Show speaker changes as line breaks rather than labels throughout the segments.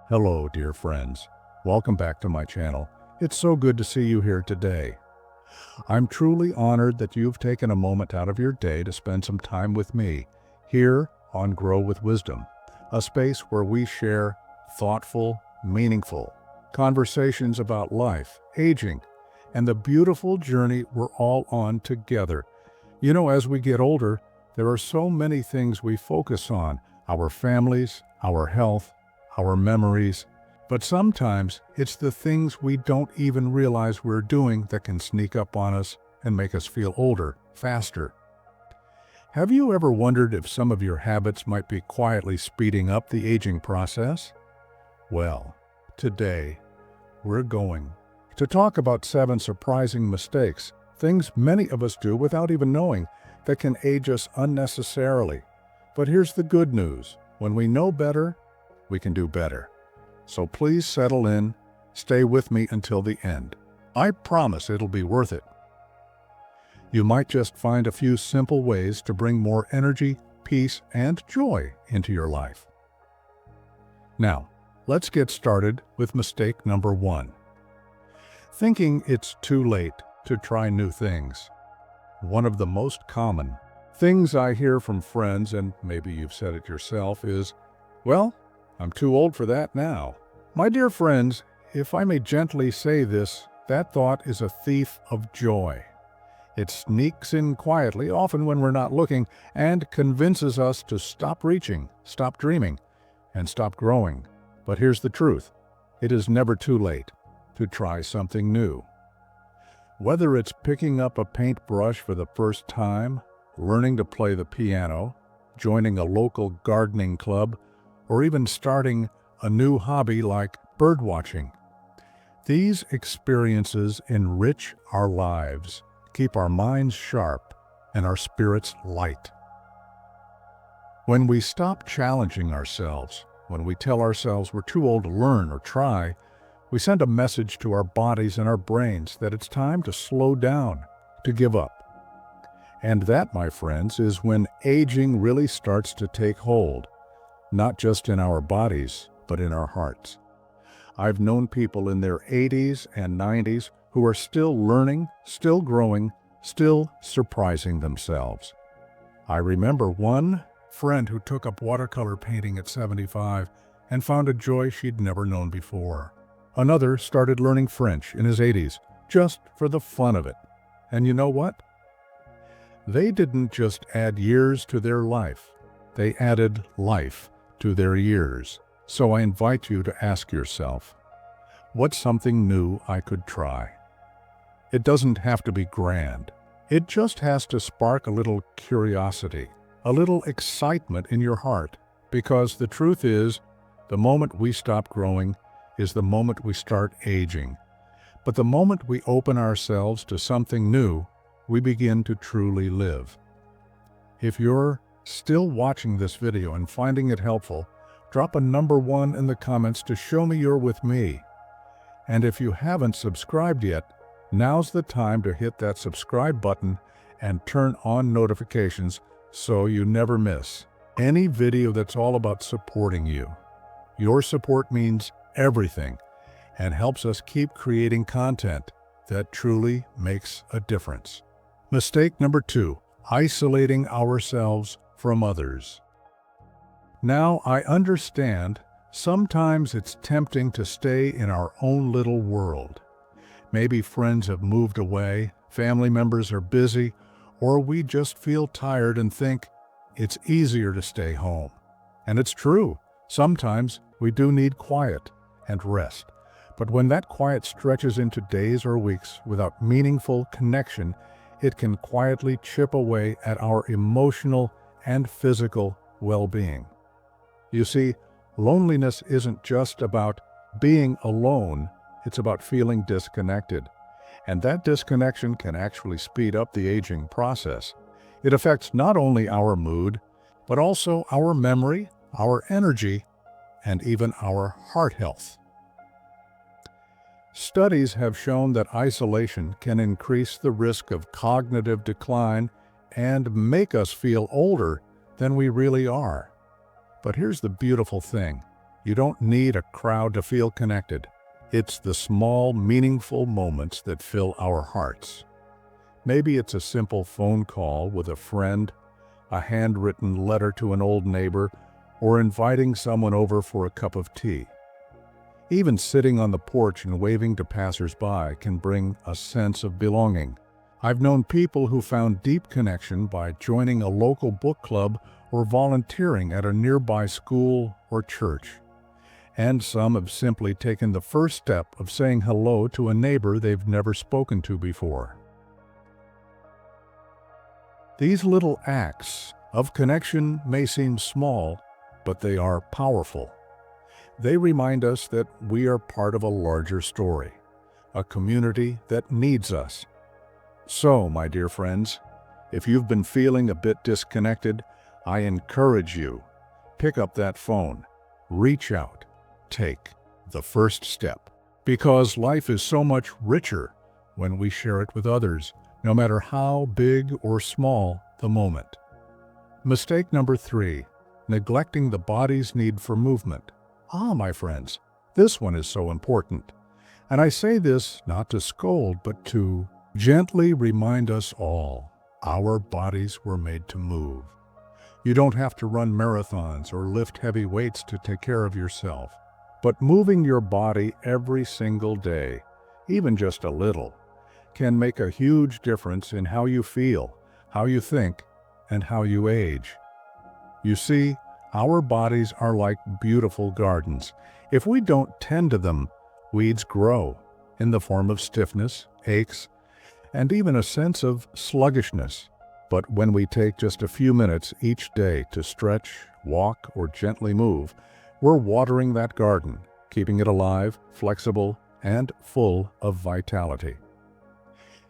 Hello, dear friends. Welcome back to my channel. It's so good to see you here today. I'm truly honored that you've taken a moment out of your day to spend some time with me here on Grow with Wisdom, a space where we share thoughtful, meaningful conversations about life, aging, and the beautiful journey we're all on together. You know, as we get older, there are so many things we focus on: our families, our health, our memories. But sometimes it's the things we don't even realize we're doing that can sneak up on us and make us feel older, faster. Have you ever wondered if some of your habits might be quietly speeding up the aging process? Well, today we're going to talk about 7 surprising mistakes, things many of us do without even knowing, that can age us unnecessarily. But here's the good news: when we know better, we can do better. So please settle in, stay with me until the end. I promise it'll be worth it. You might just find a few simple ways to bring more energy, peace, and joy into your life. Now, let's get started with mistake number 1. Thinking it's too late to try new things. One of the most common things I hear from friends, and maybe you've said it yourself, is, "Well, I'm too old for that now." My dear friends, if I may gently say this, that thought is a thief of joy. It sneaks in quietly, often when we're not looking, and convinces us to stop reaching, stop dreaming, and stop growing. But here's the truth: it is never too late to try something new. Whether it's picking up a paintbrush for the first time, learning to play the piano, joining a local gardening club, or even starting a new hobby like birdwatching. These experiences enrich our lives, keep our minds sharp, and our spirits light. When we stop challenging ourselves, when we tell ourselves we're too old to learn or try, we send a message to our bodies and our brains that it's time to slow down, to give up. And that, my friends, is when aging really starts to take hold. Not just in our bodies, but in our hearts. I've known people in their 80s and 90s who are still learning, still growing, still surprising themselves. I remember one friend who took up watercolor painting at 75 and found a joy she'd never known before. Another started learning French in his 80s, just for the fun of it. And you know what? They didn't just add years to their life, they added life to their years. So I invite you to ask yourself, what's something new I could try? It doesn't have to be grand. It just has to spark a little curiosity, a little excitement in your heart, because the truth is, the moment we stop growing is the moment we start aging. But the moment we open ourselves to something new, we begin to truly live. If you're still watching this video and finding it helpful, drop a number 1 in the comments to show me you're with me. And if you haven't subscribed yet, now's the time to hit that subscribe button and turn on notifications so you never miss any video that's all about supporting you. Your support means everything and helps us keep creating content that truly makes a difference. Mistake number 2, isolating ourselves from others. Now, I understand sometimes it's tempting to stay in our own little world. Maybe friends have moved away, family members are busy, or we just feel tired and think it's easier to stay home. And it's true, sometimes we do need quiet and rest. But when that quiet stretches into days or weeks without meaningful connection, it can quietly chip away at our emotional and physical well-being. You see, loneliness isn't just about being alone, it's about feeling disconnected. And that disconnection can actually speed up the aging process. It affects not only our mood, but also our memory, our energy, and even our heart health. Studies have shown that isolation can increase the risk of cognitive decline and make us feel older than we really are. But here's the beautiful thing. You don't need a crowd to feel connected. It's the small, meaningful moments that fill our hearts. Maybe it's a simple phone call with a friend, a handwritten letter to an old neighbor, or inviting someone over for a cup of tea. Even sitting on the porch and waving to passers-by can bring a sense of belonging. I've known people who found deep connection by joining a local book club or volunteering at a nearby school or church. And some have simply taken the first step of saying hello to a neighbor they've never spoken to before. These little acts of connection may seem small, but they are powerful. They remind us that we are part of a larger story, a community that needs us. So, my dear friends, if you've been feeling a bit disconnected, I encourage you, pick up that phone, reach out, take the first step. Because life is so much richer when we share it with others, no matter how big or small the moment. Mistake number 3, neglecting the body's need for movement. My friends, this one is so important. And I say this not to scold, but to gently remind us all, our bodies were made to move. You don't have to run marathons or lift heavy weights to take care of yourself. But moving your body every single day, even just a little, can make a huge difference in how you feel, how you think, and how you age. You see, our bodies are like beautiful gardens. If we don't tend to them, weeds grow in the form of stiffness, aches, and even a sense of sluggishness. But when we take just a few minutes each day to stretch, walk, or gently move, we're watering that garden, keeping it alive, flexible, and full of vitality.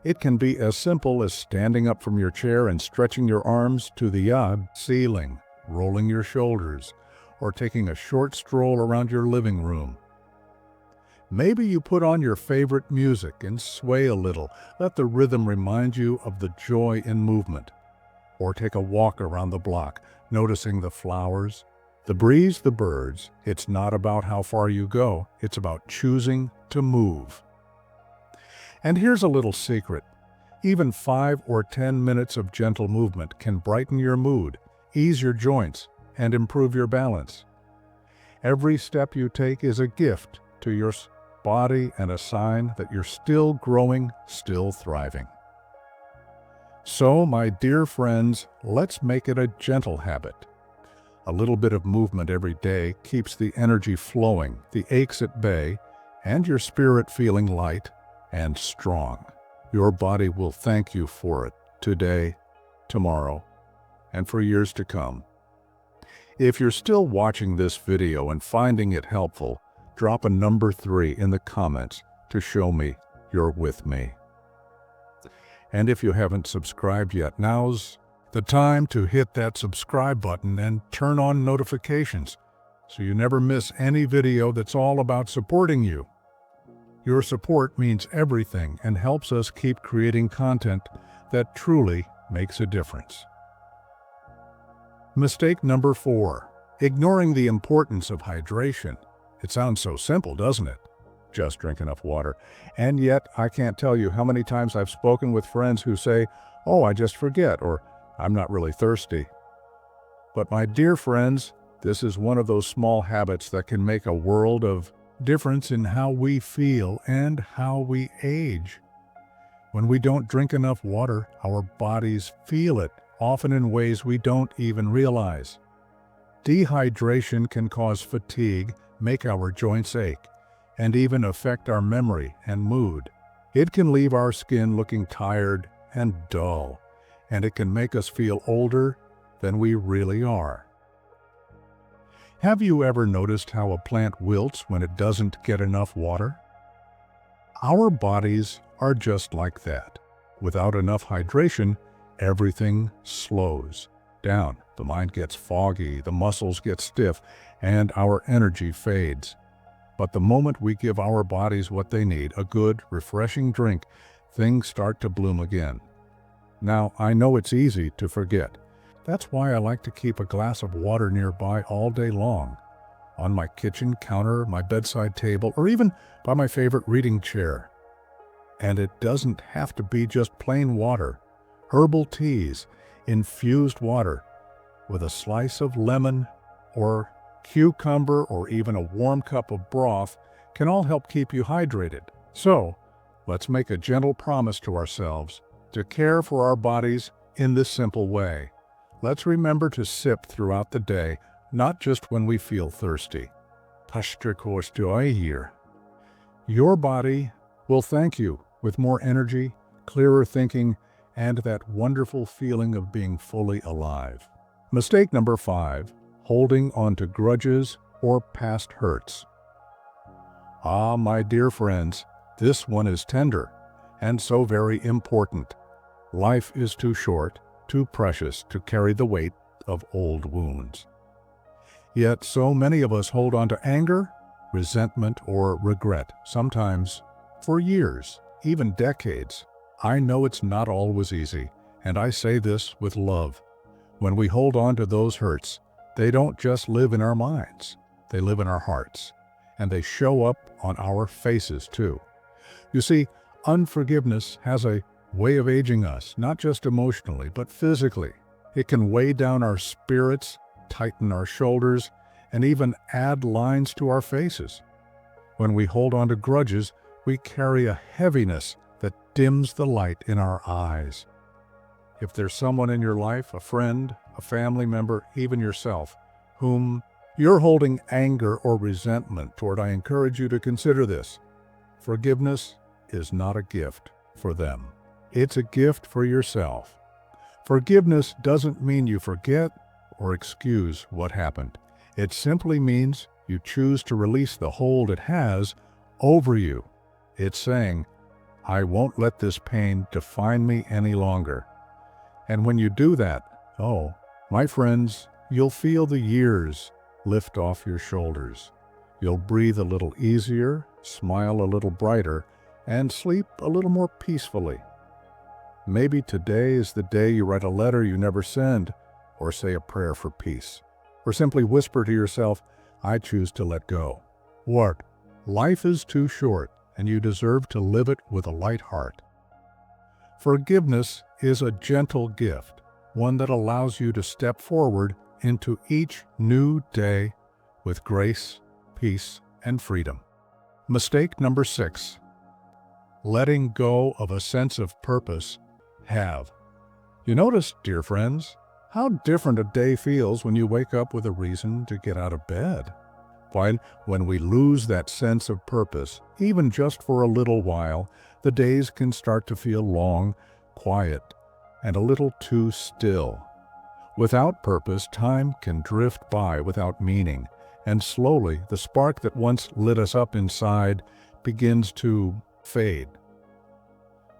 It can be as simple as standing up from your chair and stretching your arms to the ceiling, rolling your shoulders, or taking a short stroll around your living room. Maybe you put on your favorite music and sway a little. Let the rhythm remind you of the joy in movement. Or take a walk around the block, noticing the flowers, the breeze, the birds. It's not about how far you go, it's about choosing to move. And here's a little secret. Even 5 or 10 minutes of gentle movement can brighten your mood, ease your joints, and improve your balance. Every step you take is a gift to your body and a sign that you're still growing, still thriving. So, my dear friends, let's make it a gentle habit. A little bit of movement every day keeps the energy flowing, the aches at bay, and your spirit feeling light and strong. Your body will thank you for it today, tomorrow, and for years to come. If you're still watching this video and finding it helpful, drop a number 3 in the comments to show me you're with me. And if you haven't subscribed yet, now's the time to hit that subscribe button and turn on notifications so you never miss any video that's all about supporting you. Your support means everything and helps us keep creating content that truly makes a difference. Mistake number 4, ignoring the importance of hydration. It sounds so simple, doesn't it? Just drink enough water. And yet, I can't tell you how many times I've spoken with friends who say, "Oh, I just forget," or "I'm not really thirsty." But my dear friends, this is one of those small habits that can make a world of difference in how we feel and how we age. When we don't drink enough water, our bodies feel it, often in ways we don't even realize. Dehydration can cause fatigue, make our joints ache, and even affect our memory and mood. It can leave our skin looking tired and dull, and it can make us feel older than we really are. Have you ever noticed how a plant wilts when it doesn't get enough water? Our bodies are just like that. Without enough hydration, everything slows down. The mind gets foggy, the muscles get stiff, and our energy fades. But the moment we give our bodies what they need, a good, refreshing drink, things start to bloom again. Now, I know it's easy to forget. That's why I like to keep a glass of water nearby all day long. on my kitchen counter, my bedside table, or even by my favorite reading chair. And it doesn't have to be just plain water. Herbal teas, infused water, with a slice of lemon or cucumber or even a warm cup of broth can all help keep you hydrated. So, let's make a gentle promise to ourselves to care for our bodies in this simple way. Let's remember to sip throughout the day, not just when we feel thirsty. Here. Your body will thank you with more energy, clearer thinking, and that wonderful feeling of being fully alive. Mistake number 5, holding on to grudges or past hurts. Ah, my dear friends, this one is tender and so very important. Life is too short, too precious to carry the weight of old wounds. Yet so many of us hold on to anger, resentment, or regret, sometimes for years, even decades. I know it's not always easy, and I say this with love. When we hold on to those hurts, they don't just live in our minds, they live in our hearts, and they show up on our faces too. You see, unforgiveness has a way of aging us, not just emotionally, but physically. It can weigh down our spirits, tighten our shoulders, and even add lines to our faces. When we hold on to grudges, we carry a heaviness that dims the light in our eyes. If there's someone in your life, a friend, a family member, even yourself, whom you're holding anger or resentment toward, I encourage you to consider this. Forgiveness is not a gift for them. It's a gift for yourself. Forgiveness doesn't mean you forget or excuse what happened. It simply means you choose to release the hold it has over you. It's saying, I won't let this pain define me any longer. And when you do that, oh, my friends, you'll feel the years lift off your shoulders. You'll breathe a little easier, smile a little brighter, and sleep a little more peacefully. Maybe today is the day you write a letter you never send, or say a prayer for peace, or simply whisper to yourself, I choose to let go. What? Life is too short, and you deserve to live it with a light heart. Forgiveness is a gentle gift, one that allows you to step forward into each new day with grace, peace, and freedom. Mistake number 6, letting go of a sense of purpose. You notice, dear friends, how different a day feels when you wake up with a reason to get out of bed. When we lose that sense of purpose, even just for a little while, the days can start to feel long, quiet, and a little too still. Without purpose, time can drift by without meaning, and slowly the spark that once lit us up inside begins to fade.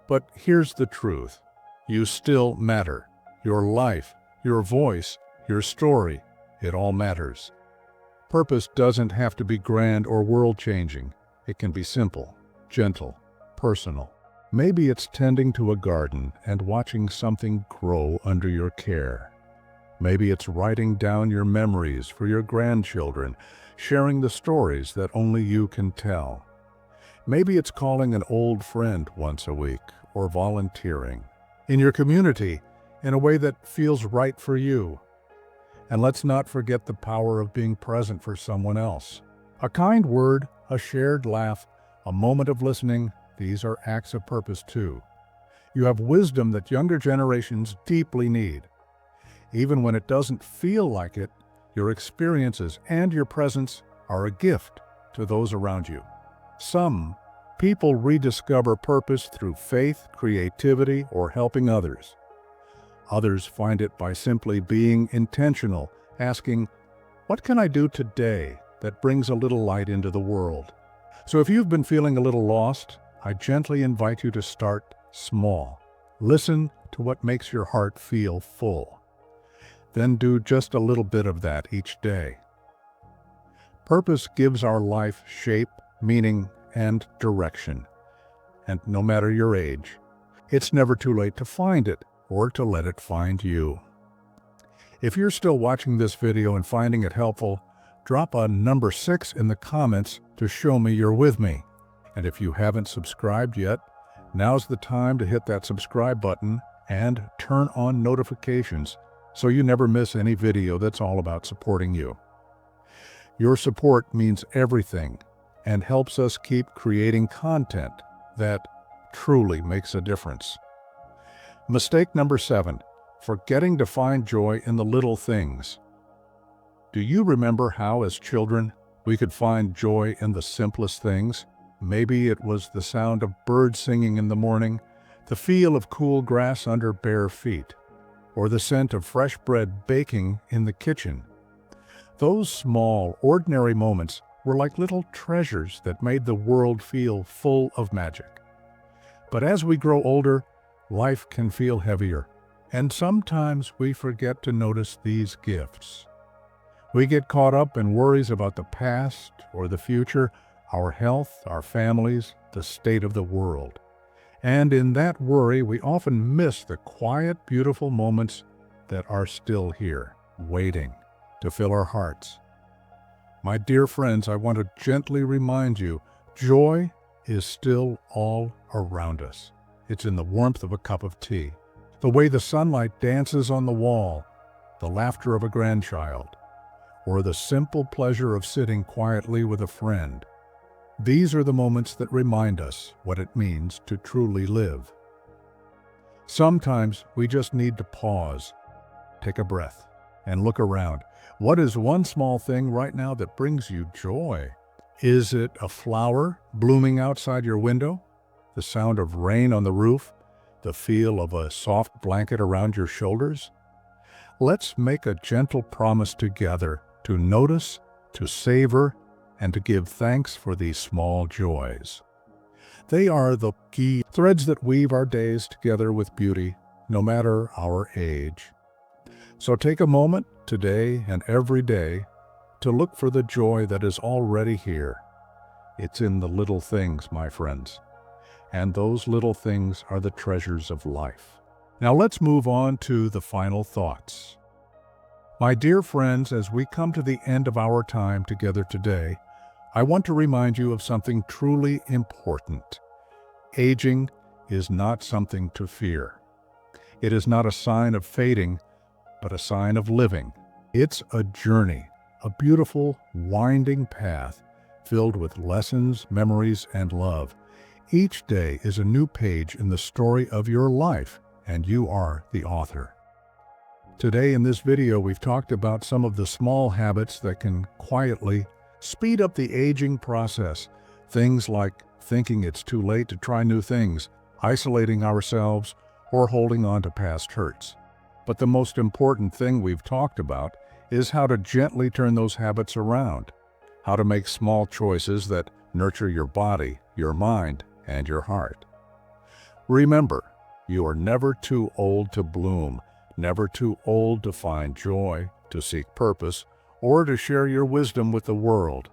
But here's the truth. You still matter. Your life, your voice, your story, it all matters. Purpose doesn't have to be grand or world-changing. It can be simple, gentle, personal. Maybe it's tending to a garden and watching something grow under your care. Maybe it's writing down your memories for your grandchildren, sharing the stories that only you can tell. Maybe it's calling an old friend once a week or volunteering in your community in a way that feels right for you. And let's not forget the power of being present for someone else. A kind word, a shared laugh, a moment of listening, these are acts of purpose too. You have wisdom that younger generations deeply need. Even when it doesn't feel like it, your experiences and your presence are a gift to those around you. Some people rediscover purpose through faith, creativity, or helping others. Others find it by simply being intentional, asking, what can I do today that brings a little light into the world? So if you've been feeling a little lost, I gently invite you to start small. Listen to what makes your heart feel full. Then do just a little bit of that each day. Purpose gives our life shape, meaning, and direction. And no matter your age, it's never too late to find it or to let it find you. If you're still watching this video and finding it helpful, drop a number 6 in the comments to show me you're with me. And if you haven't subscribed yet, now's the time to hit that subscribe button and turn on notifications so you never miss any video that's all about supporting you. Your support means everything and helps us keep creating content that truly makes a difference. Mistake number 7, forgetting to find joy in the little things. Do you remember how, as children, we could find joy in the simplest things? Maybe it was the sound of birds singing in the morning, the feel of cool grass under bare feet, or the scent of fresh bread baking in the kitchen. Those small, ordinary moments were like little treasures that made the world feel full of magic. But as we grow older, life can feel heavier, and sometimes we forget to notice these gifts. We get caught up in worries about the past or the future, our health, our families, the state of the world. And in that worry, we often miss the quiet, beautiful moments that are still here, waiting to fill our hearts. My dear friends, I want to gently remind you, joy is still all around us. It's in the warmth of a cup of tea, the way the sunlight dances on the wall, the laughter of a grandchild, or the simple pleasure of sitting quietly with a friend. These are the moments that remind us what it means to truly live. Sometimes we just need to pause, take a breath, and look around. What is one small thing right now that brings you joy? Is it a flower blooming outside your window? The sound of rain on the roof? The feel of a soft blanket around your shoulders? Let's make a gentle promise together to notice, to savor, and to give thanks for these small joys. They are the key threads that weave our days together with beauty, no matter our age. So take a moment today and every day to look for the joy that is already here. It's in the little things, my friends. And those little things are the treasures of life. Now let's move on to the final thoughts. My dear friends, as we come to the end of our time together today, I want to remind you of something truly important. Aging is not something to fear. It is not a sign of fading, but a sign of living. It's a journey, a beautiful, winding path filled with lessons, memories, and love. Each day is a new page in the story of your life, and you are the author. Today in this video, we've talked about some of the small habits that can quietly speed up the aging process. Things like thinking it's too late to try new things, isolating ourselves, or holding on to past hurts. But the most important thing we've talked about is how to gently turn those habits around, how to make small choices that nurture your body, your mind, and your heart. Remember, you are never too old to bloom, never too old to find joy, to seek purpose, or to share your wisdom with the world.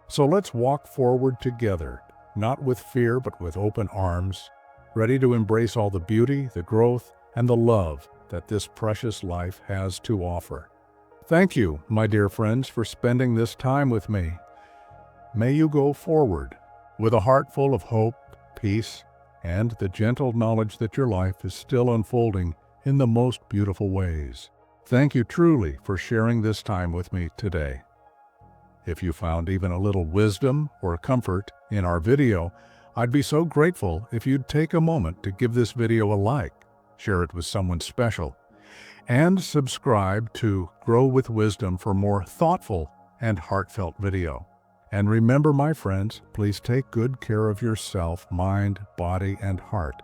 So let's walk forward together, not with fear but with open arms, ready to embrace all the beauty, the growth, and the love that this precious life has to offer. Thank you, my dear friends, for spending this time with me. May you go forward with a heart full of hope, peace, and the gentle knowledge that your life is still unfolding in the most beautiful ways. Thank you truly for sharing this time with me today. If you found even a little wisdom or comfort in our video, I'd be so grateful if you'd take a moment to give this video a like, share it with someone special, and subscribe to Grow with Wisdom for more thoughtful and heartfelt video. And remember, my friends, please take good care of yourself, mind, body, and heart,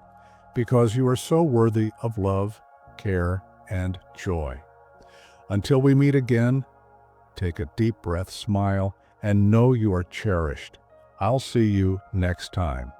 because you are so worthy of love, care, and joy. Until we meet again, take a deep breath, smile, and know you are cherished. I'll see you next time.